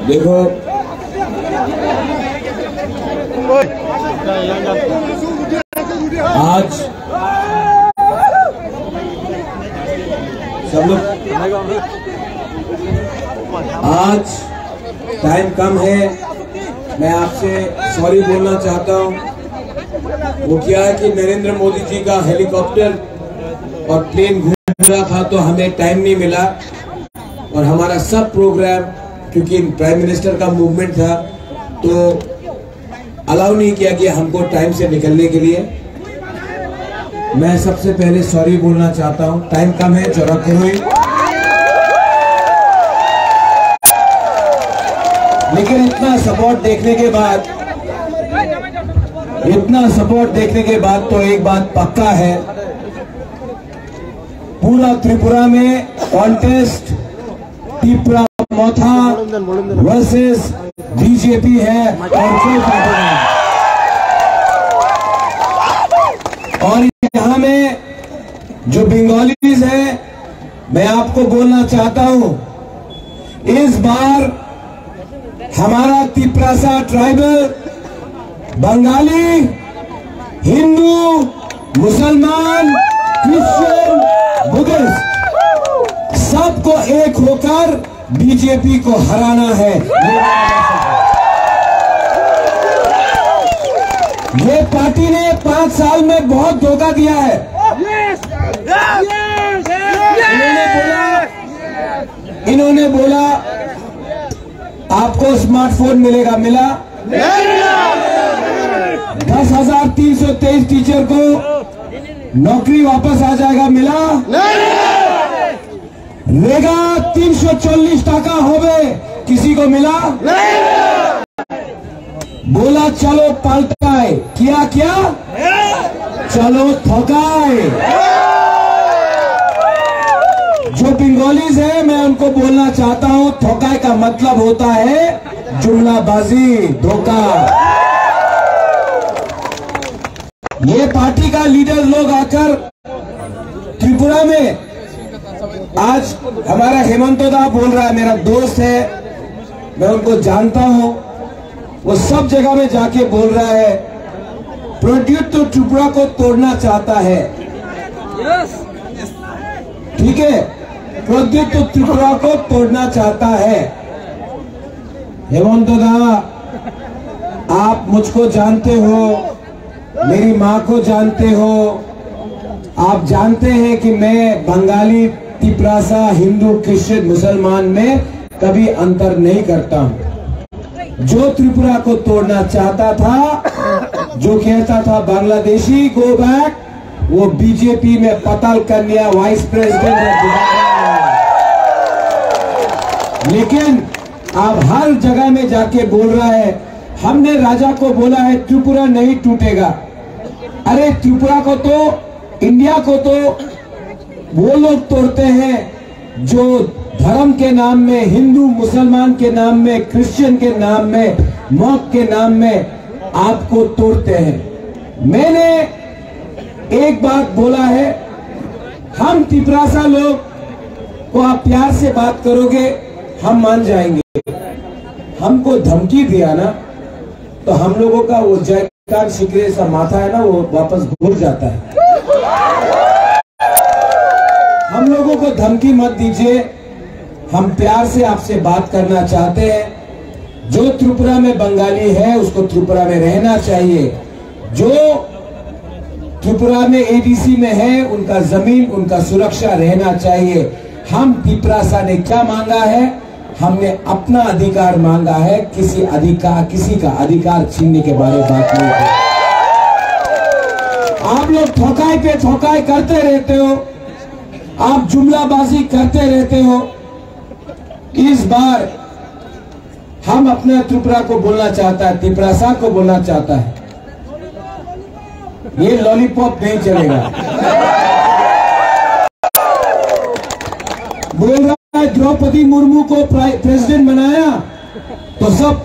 देखो, आज सब लोग, आज टाइम कम है, मैं आपसे सॉरी बोलना चाहता हूँ। वो क्या है कि नरेंद्र मोदी जी का हेलीकॉप्टर और प्लेन घूम रहा था तो हमें टाइम नहीं मिला, और हमारा सब प्रोग्राम, क्योंकि प्राइम मिनिस्टर का मूवमेंट था, तो अलाउ नहीं किया गया हमको टाइम से निकलने के लिए। मैं सबसे पहले सॉरी बोलना चाहता हूं, टाइम कम है, जरा करो। लेकिन इतना सपोर्ट देखने के बाद तो एक बात पक्का है, पूरा त्रिपुरा में कॉन्टेस्ट त्रिपुरा मोथा वर्सेस बीजेपी है और यहाँ में जो बंगालीज हैं, मैं आपको बोलना चाहता हूं, इस बार हमारा तिपरासा ट्राइबल, बंगाली, हिंदू, मुसलमान, क्रिश्चियन, बुद्धिस्ट, सबको एक होकर बीजेपी को हराना है। ये पार्टी ने 5 साल में बहुत धोखा दिया है। इन्होंने बोला आपको स्मार्टफोन मिलेगा, मिला? 10,323 टीचर को नौकरी वापस आ जाएगा, मिला? रेगा 340 टाका हो गए, किसी को मिला? बोला चलो पलटाए, किया क्या? चलो ठोकाए। जो बंगालीज है, मैं उनको बोलना चाहता हूं, ठोकाए का मतलब होता है जुमलाबाजी, धोखा। ये पार्टी का लीडर लोग आकर त्रिपुरा में, आज हमारा हेमंतदा बोल रहा है, मेरा दोस्त है, मैं उनको जानता हूं, वो सब जगह में जाके बोल रहा है प्रोड्यूट तो त्रिपुरा को तोड़ना चाहता है। ठीक है, प्रोड्यूट तो त्रिपुरा को तोड़ना चाहता है। हेमंतदा, आप मुझको जानते हो, मेरी माँ को जानते हो, आप जानते हैं कि मैं बंगाली, तिपरासा, हिंदू, क्रिश्चियन, मुसलमान में कभी अंतर नहीं करता हूं। जो त्रिपुरा को तोड़ना चाहता था, जो कहता था बांग्लादेशी गो बैक, वो बीजेपी में पताल कन्या वाइस प्रेसिडेंट है। लेकिन अब हर जगह में जाके बोल रहा है, हमने राजा को बोला है त्रिपुरा नहीं टूटेगा। अरे त्रिपुरा को तो, इंडिया को तो वो लोग तोड़ते हैं जो धर्म के नाम में, हिंदू मुसलमान के नाम में, क्रिश्चियन के नाम में, मौत के नाम में आपको तोड़ते हैं। मैंने एक बात बोला है, हम तिपरासा लोग को आप प्यार से बात करोगे, हम मान जाएंगे। हमको धमकी दिया ना, तो हम लोगों का वो जयकार शिकरे सा माथा है ना, वो वापस घुल जाता है। हम लोगों को धमकी मत दीजिए, हम प्यार से आपसे बात करना चाहते हैं। जो त्रिपुरा में बंगाली है उसको त्रिपुरा में रहना चाहिए, जो त्रिपुरा में एडीसी में है उनका जमीन, उनका सुरक्षा रहना चाहिए। हम तिपरासा ने क्या मांगा है? हमने अपना अधिकार मांगा है, किसी का अधिकार छीनने के बारे में बात नहीं है। आप लोग ठोकाई पे ठोकाई करते रहते हो, आप जुमलाबाजी करते रहते हो। इस बार हम अपने त्रिपुरा को बोलना चाहता है, तिपरासा को बोलना चाहता है, ये लॉलीपॉप नहीं चलेगा। बोल रहा है द्रौपदी मुर्मू को प्रेसिडेंट बनाया तो सब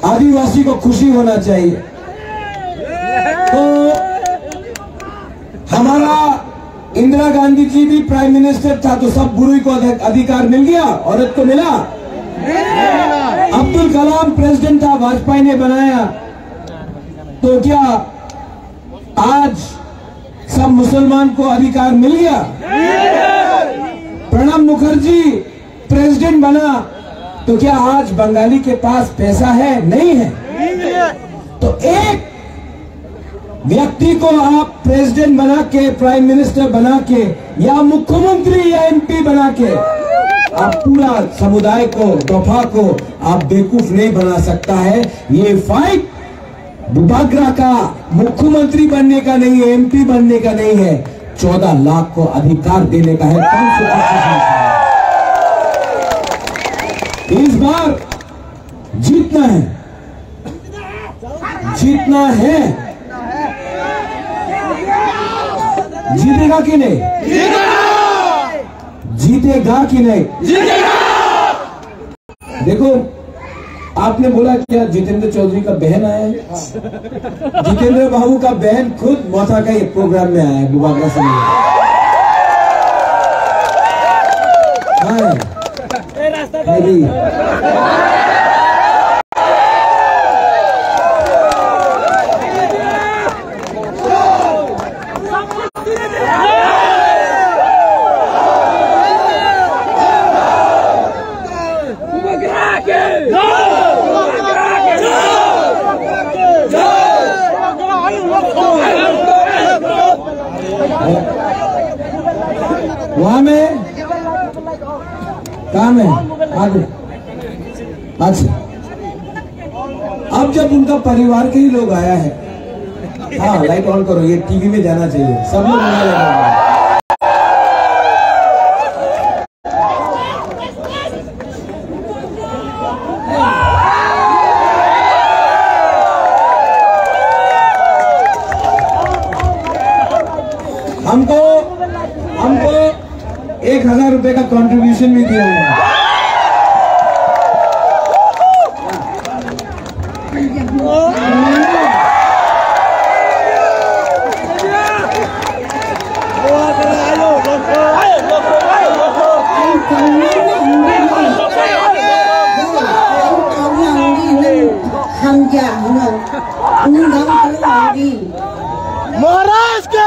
आदिवासी को खुशी होना चाहिए। तो हमारा इंदिरा गांधी जी भी प्राइम मिनिस्टर था तो सब बुरी को अधिकार मिल गया, औरत को मिला? अब्दुल कलाम प्रेसिडेंट था, वाजपेयी ने बनाया, तो क्या आज सब मुसलमान को अधिकार मिल गया? प्रणब मुखर्जी प्रेसिडेंट बना, तो क्या आज बंगाली के पास पैसा है? नहीं है। तो एक व्यक्ति को आप प्रेसिडेंट बना के, प्राइम मिनिस्टर बना के, या मुख्यमंत्री या एमपी बना के आप पूरा समुदाय को, दफा को आप बेवकूफ नहीं बना सकता है। ये फाइट बुबागरा का मुख्यमंत्री बनने का नहीं है, एमपी बनने का नहीं है, 14 लाख को अधिकार देने का है। इस बार जीतना है, जीतना है। जीतेगा कि नहीं? जीतेगा कि नहीं? देखो, आपने बोला क्या जितेंद्र चौधरी का बहन आया है? जितेंद्र बाबू का बहन खुद मोथा का एक प्रोग्राम में आया है, बुबागरा से मिला। वहां में काम है आगे। अच्छा, अब जब उनका परिवार के ही लोग आया है, हाँ लाइट ऑन करो, ये टीवी में जाना चाहिए, सब लोग बना लेगा। हमको 1000 रुपए का कंट्रीब्यूशन भी दिया है। महाराज के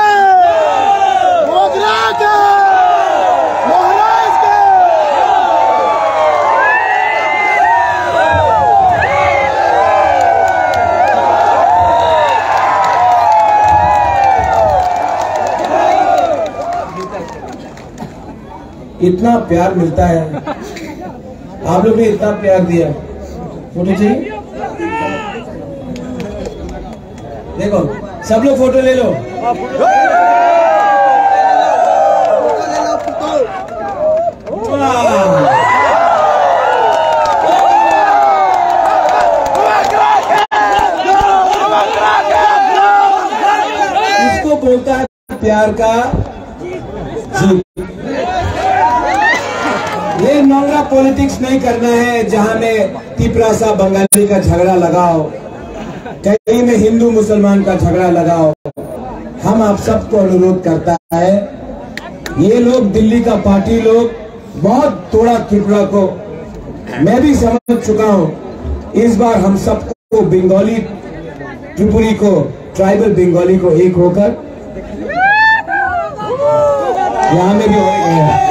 इतना प्यार मिलता है, आप लोग ने इतना प्यार दिया। फोटो चाहिए? देखो, सब लोग फोटो ले लो। इसको बोलता है प्यार का जीत। ये नोंगरा पॉलिटिक्स नहीं करना है, जहां में तिपरासा बंगाली का झगड़ा लगाओ, कहीं में हिंदू मुसलमान का झगड़ा लगाओ। हम आप सबको अनुरोध करता है, ये लोग दिल्ली का पार्टी लोग बहुत तोड़ा त्रिपुरा को, मैं भी समझ चुका हूं। इस बार हम सबको बंगाली त्रिपुरी को, ट्राइबल बंगाली को एक होकर यहां में भी होंगे।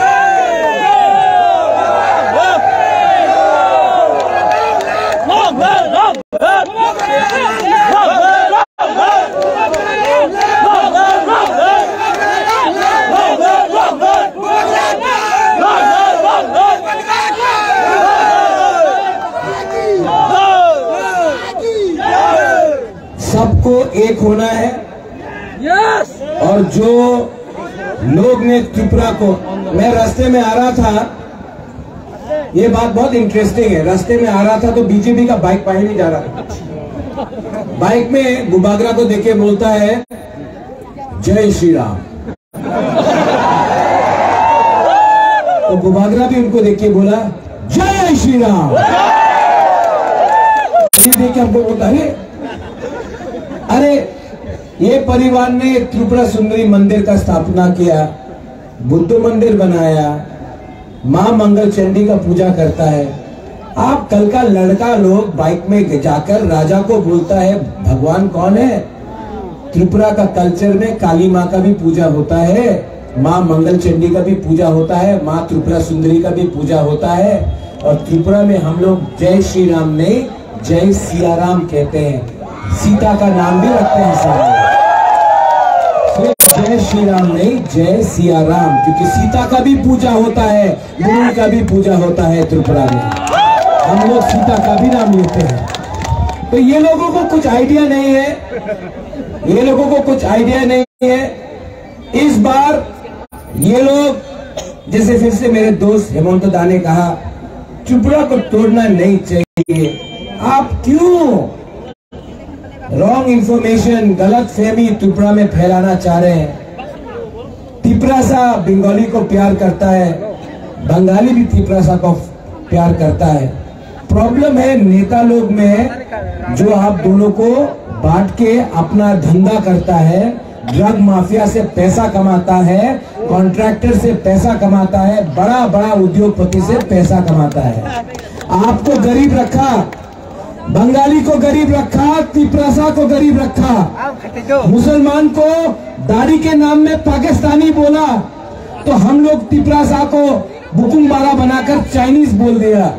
सबको एक होना है। और जो लोग ने त्रिपुरा को, मैं रास्ते में आ रहा था, ये बात बहुत इंटरेस्टिंग है, रास्ते में आ रहा था तो बीजेपी का बाइक पाही नहीं जा रहा था। बाइक में बुबागरा को देखे बोलता है जय श्री राम, तो बुबागरा भी उनको देख के बोला जय श्री राम। ये देख के हमको बोलता है, अरे ये परिवार ने त्रिपुरा सुंदरी मंदिर का स्थापना किया, बुद्ध मंदिर बनाया, मां मंगल चंडी का पूजा करता है। आप कल का लड़का लोग बाइक में जाकर राजा को बोलता है भगवान कौन है। त्रिपुरा का कल्चर में काली माँ का भी पूजा होता है, माँ मंगल चंडी का भी पूजा होता है, माँ त्रिपुरा सुंदरी का भी पूजा होता है। और त्रिपुरा में हम लोग जय श्री राम नहीं जय सिया राम कहते हैं। सीता का नाम भी रखते हैं सामने, जय श्री राम नहीं जय सिया राम, क्योंकि सीता का भी पूजा होता है, गुरु का भी पूजा होता है। त्रिपुरा में हम लोग सीता का भी नाम लेते हैं। तो ये लोगों को कुछ आइडिया नहीं है, ये लोगों को कुछ आइडिया नहीं है। इस बार ये लोग जैसे फिर से मेरे दोस्त हेमंत दा ने कहा त्रिपुरा को तोड़ना नहीं चाहिए। आप क्यों रॉन्ग इंफॉर्मेशन, गलत फहमी त्रिपुरा में फैलाना चाह रहे हैं। त्रिपुरासा बंगाली को प्यार करता है, बंगाली भी त्रिपुरासा को प्यार करता है। प्रॉब्लम है नेता लोग में, जो आप दोनों को बांट के अपना धंधा करता है, ड्रग माफिया से पैसा कमाता है, कॉन्ट्रैक्टर से पैसा कमाता है, बड़ा बड़ा उद्योगपति से पैसा कमाता है। आपको गरीब रखा, बंगाली को गरीब रखा, त्रिपुरासा को गरीब रखा, मुसलमान को दाढ़ी के नाम में पाकिस्तानी बोला, तो हम लोग त्रिपुरासा को बुकुमबारा बनाकर चाइनीज बोल दिया।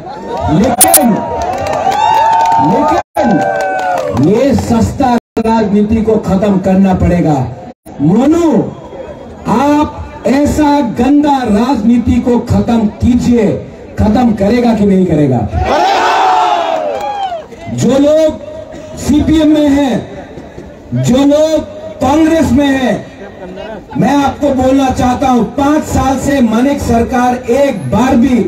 लेकिन ये सस्ता राजनीति को खत्म करना पड़ेगा। मोनू, आप ऐसा गंदा राजनीति को खत्म कीजिए। खत्म करेगा कि नहीं करेगा? जो लोग सीपीएम में हैं, जो लोग कांग्रेस में हैं, मैं आपको बोलना चाहता हूं 5 साल से मानिक सरकार एक बार भी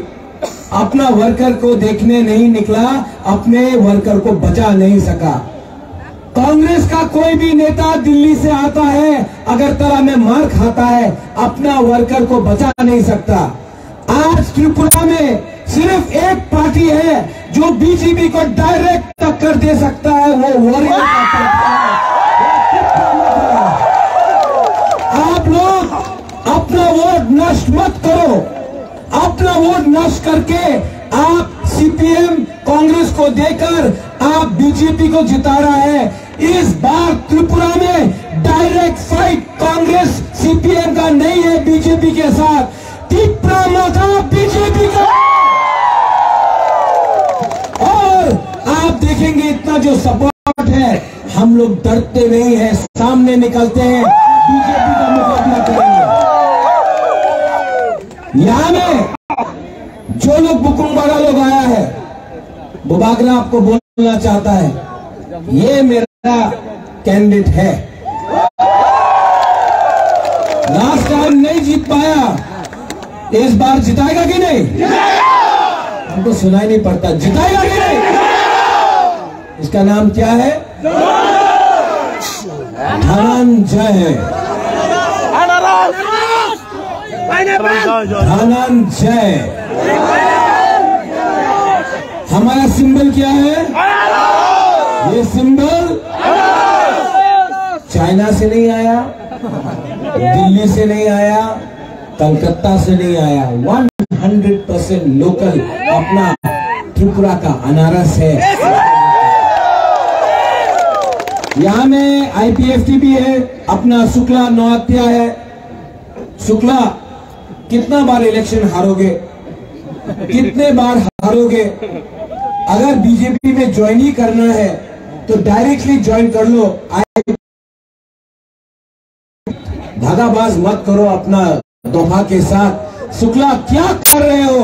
अपना वर्कर को देखने नहीं निकला, अपने वर्कर को बचा नहीं सका। कांग्रेस का कोई भी नेता दिल्ली से आता है, अगरतला में मार खाता है, अपना वर्कर को बचा नहीं सकता। आज त्रिपुरा में सिर्फ एक पार्टी है जो बीजेपी को डायरेक्ट टक्कर दे सकता है, वो वॉरियर का पार्टी है। आप लोग अपना वोट नष्ट मत करो। अपना वोट नष्ट करके आप सीपीएम कांग्रेस को देकर आप बीजेपी को जिता रहा है। इस बार त्रिपुरा में डायरेक्ट फाइट कांग्रेस सीपीएम का नहीं है बीजेपी के साथ, त्रिपुरा माता बीजेपी का। और आप देखेंगे इतना जो सपोर्ट है, हम लोग डरते नहीं है, सामने निकलते हैं, बीजेपी का मुकाबला करेंगे। यहां में जो लोग बुकुमबारा लोग आया है, बुबागरा आपको बोलना चाहता है, ये मेरा कैंडिडेट है। लास्ट टाइम नहीं जीत पाया, इस बार जिताएगा कि नहीं? हमको सुनाई नहीं पड़ता, जिताएगा कि नहीं? इसका नाम क्या है? धनंजय। धनंजय। हमारा सिंबल क्या है? ये सिंबल चाइना से नहीं आया, दिल्ली से नहीं आया, कलकत्ता से नहीं आया, 100% लोकल अपना त्रिपुरा का अनारस है। यहाँ में आईपीएफटी भी है, अपना शुक्ला नौहत्या है। शुक्ला, कितना बार इलेक्शन हारोगे? कितने बार हारोगे? अगर बीजेपी में ज्वाइन ही करना है तो डायरेक्टली ज्वाइन कर लो। धागाबाज मत करो अपना दोहा के साथ। शुक्ला, क्या कर रहे हो?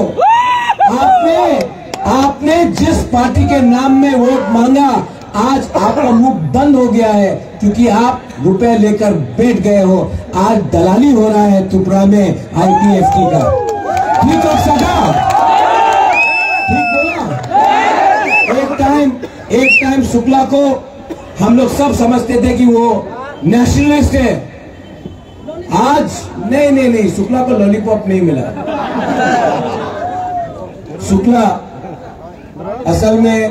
आपने जिस पार्टी के नाम में वोट मांगा, आज आपका मुख बंद हो गया है, क्योंकि आप रुपए लेकर बैठ गए हो। आज दलाली हो रहा है त्रिपुरा में आईपीएफटी का। ठीक हो सका? ठीक बोला? एक टाइम शुक्ला को हम लोग सब समझते थे कि वो नेशनलिस्ट है। आज नहीं, शुक्ला को लॉलीपॉप नहीं मिला। शुक्ला असल में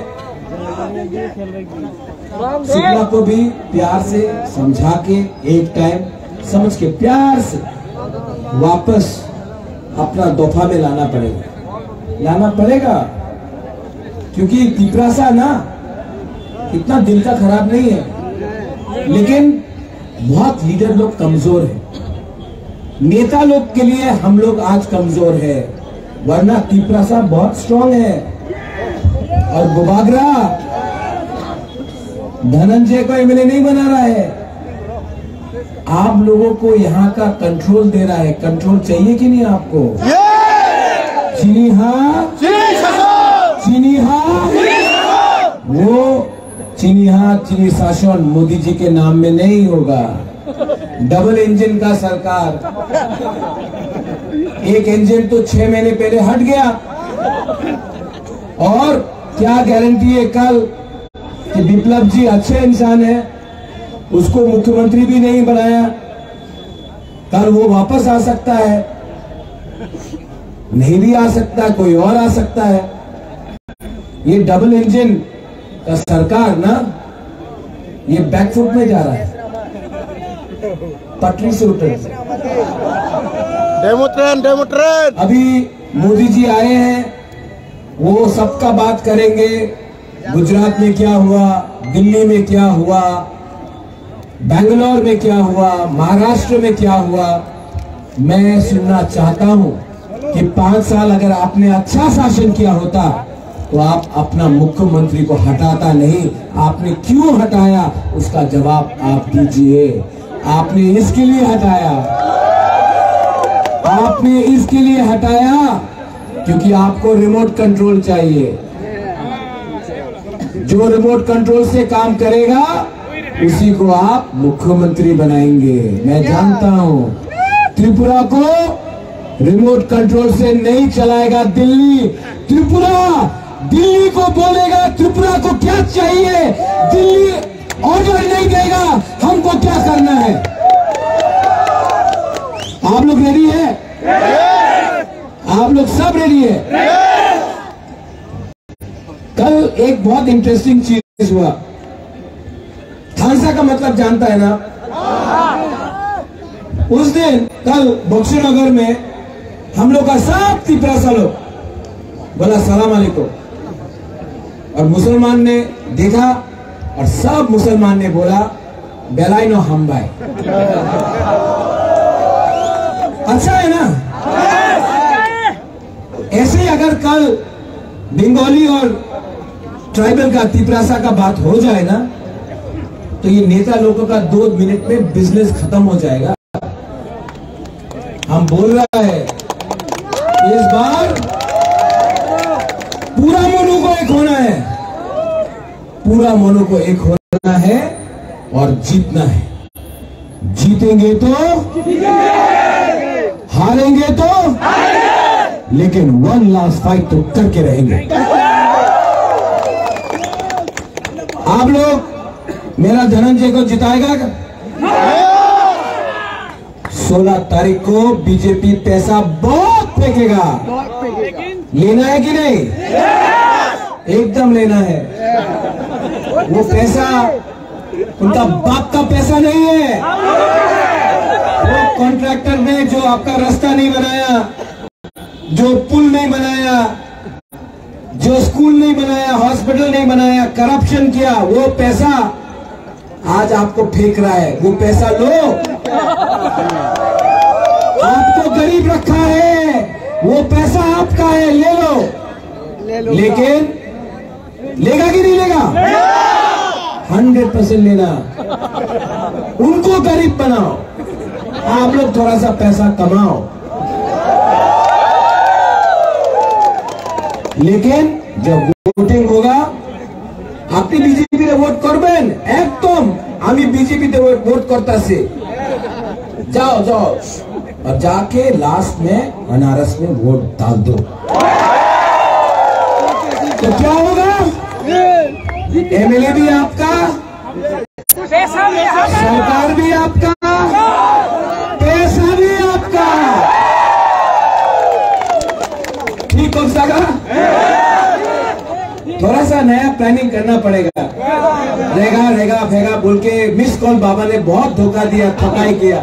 शुक्ला को भी प्यार से समझा के, एक टाइम समझ के प्यार से वापस अपना दोफा में लाना पड़ेगा। क्योंकि तिपरासा ना इतना दिल का खराब नहीं है, लेकिन बहुत लीडर लोग कमजोर हैं। नेता लोग के लिए हम लोग आज कमजोर है, वरना तिपरासा बहुत स्ट्रांग है। और बुबागरा धनंजय को एमएलए नहीं बना रहा है, आप लोगों को यहाँ का कंट्रोल दे रहा है। कंट्रोल चाहिए कि नहीं आपको? चीनी हाँ, चीनी हाँ। वो चीनी हाँ, चीनी शासन मोदी जी के नाम में नहीं होगा। डबल इंजन का सरकार, एक इंजन तो 6 महीने पहले हट गया, और क्या गारंटी है कल कि विप्लव जी अच्छे इंसान है, उसको मुख्यमंत्री भी नहीं बनाया, कल वो वापस आ सकता है, नहीं भी आ सकता, कोई और आ सकता है। ये डबल इंजन का सरकार ना, ये बैकफुट में जा रहा है, पटरी से उतर। Demo train. अभी मोदी जी आए हैं, वो सबका बात करेंगे। गुजरात में क्या हुआ, दिल्ली में क्या हुआ, बेंगलोर में क्या हुआ, महाराष्ट्र में क्या हुआ। मैं सुनना चाहता हूं कि 5 साल अगर आपने अच्छा शासन किया होता तो आप अपना मुख्यमंत्री को हटाता नहीं। आपने क्यों हटाया, उसका जवाब आप दीजिए। आपने इसके लिए हटाया, आपने इसके लिए हटाया क्योंकि आपको रिमोट कंट्रोल चाहिए। जो रिमोट कंट्रोल से काम करेगा उसी को आप मुख्यमंत्री बनाएंगे। मैं जानता हूं त्रिपुरा को रिमोट कंट्रोल से नहीं चलाएगा दिल्ली। त्रिपुरा दिल्ली को बोलेगा त्रिपुरा को क्या चाहिए, दिल्ली ऑर्डर नहीं देगा हमको क्या करना है। आप लोग रेडी है? आप लोग सब रेडी है? कल एक बहुत इंटरेस्टिंग चीज हुआ। खालसा का मतलब जानता है ना? उस दिन कल बख्शीनगर में हम लोग का सब तिपरासा लोग बोला सलाम अलैकुम, और मुसलमान ने देखा और सब मुसलमान ने बोला बेलाई नो हम भाई। अच्छा है ना? ऐसे ही अगर कल बंगाली और ट्राइबल का तिपरासा का बात हो जाए ना, तो ये नेता लोगों का 2 मिनट में बिजनेस खत्म हो जाएगा। हम बोल रहा है इस बार पूरा मोनू को एक होना है, पूरा मोनू को एक होना है और जीतना है। जीतेंगे तो हारेंगे तो, लेकिन 1 लास्ट फाइट तो करके रहेंगे। आप लोग मेरा धनंजय को जिताएगा? 16 तारीख को बीजेपी पैसा बहुत फेंकेगा। लेना है कि नहीं? एकदम लेना है। वो पैसा उनका बाप का पैसा नहीं है। वो कॉन्ट्रैक्टर ने जो आपका रास्ता नहीं बनाया, जो पुल नहीं बनाया, जो स्कूल नहीं बनाया, हॉस्पिटल नहीं बनाया, करप्शन किया, वो पैसा आज आपको फेंक रहा है। वो पैसा लो, आपको गरीब रखा है, वो पैसा आपका है, ले लो। लेकिन लेगा कि नहीं लेगा? 100% लेना। उनको गरीब बनाओ, आप लोग थोड़ा सा पैसा कमाओ, लेकिन जब वोटिंग होगा আপনি বিজেপিতে ভোট করবেন, একদম আমি বিজেপিতে ভোट करता से जाओ जाओ और जाके लास्ट में बनारस में वोट डाल दो। तो क्या होगा? एमएलए भी आपका, सरकार भी आपका, पैसा भी आपका। ठीक हो सका? थोड़ा सा नया प्लानिंग करना पड़ेगा। रहेगा रहेगा फेगा बोल के मिस कॉल बाबा ने बहुत धोखा दिया, ठकाई किया।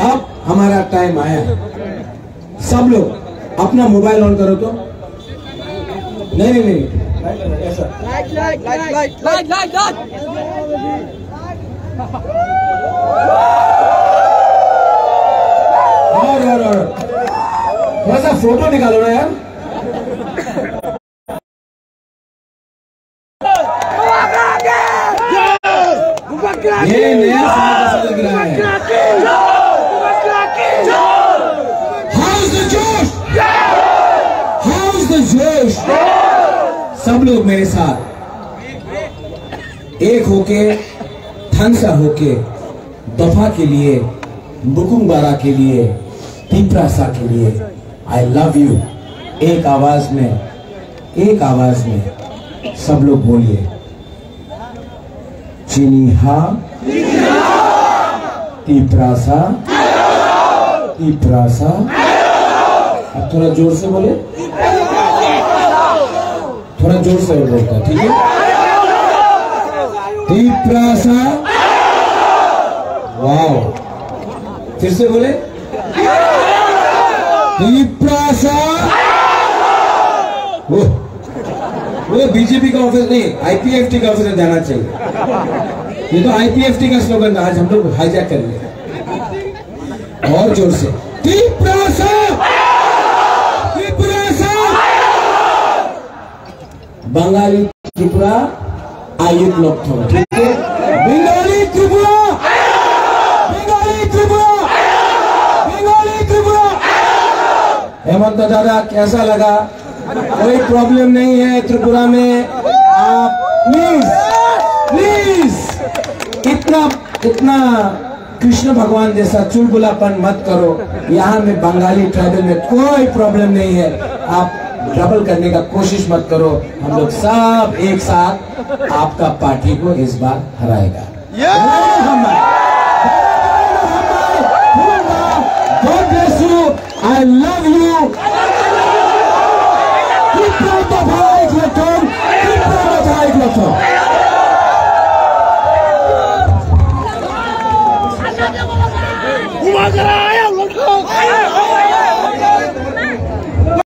अब हमारा टाइम आया। सब लोग अपना मोबाइल ऑन करो तो। नहीं नहीं नहीं, और थोड़ा सा फोटो निकालो ना यार। ये नया साल लग रहा है। हाउस द जोश, हाउस द जोश। सब लोग मेरे साथ एक होके, थनसा होके, दफा के लिए, बुकुंबारा के लिए, तिप्रासा के लिए, आई लव यू। एक आवाज में सब लोग बोलिए, चिनिहा, तिप्रासा, तिप्रासा। अब थोड़ा जोर से बोले, थोड़ा जोर से बोलता, ठीक है? तिप्रासा, वाओ। फिर से बोले, तिप्रासा। वो बीजेपी का ऑफिस नहीं, आईपीएफटी का ऑफिस जाना चाहिए। ये तो आईपीएफटी का स्लोगन था, आज हम लोग हाईजैक कर लिया। और जोर से, तिप्रासा, तिप्रासा। बंगाली त्रिपुरा आयुक्त लोग थे, ठीक है? बंगाली त्रिपुरा, बंगाली त्रिपुरा, बंगाली त्रिपुरा। हेमंत दादा कैसा लगा? कोई प्रॉब्लम नहीं है त्रिपुरा में। आप प्लीज इतना कृष्ण भगवान जैसा चुलबुलापन मत करो। यहाँ में बंगाली ट्राइबल में कोई प्रॉब्लम नहीं है। आप डबल करने का कोशिश मत करो। हम लोग सब एक साथ आपका पार्टी को इस बार हराएगा। God bless you. I love you. Keep proud of how I got on. Keep proud of how I got on.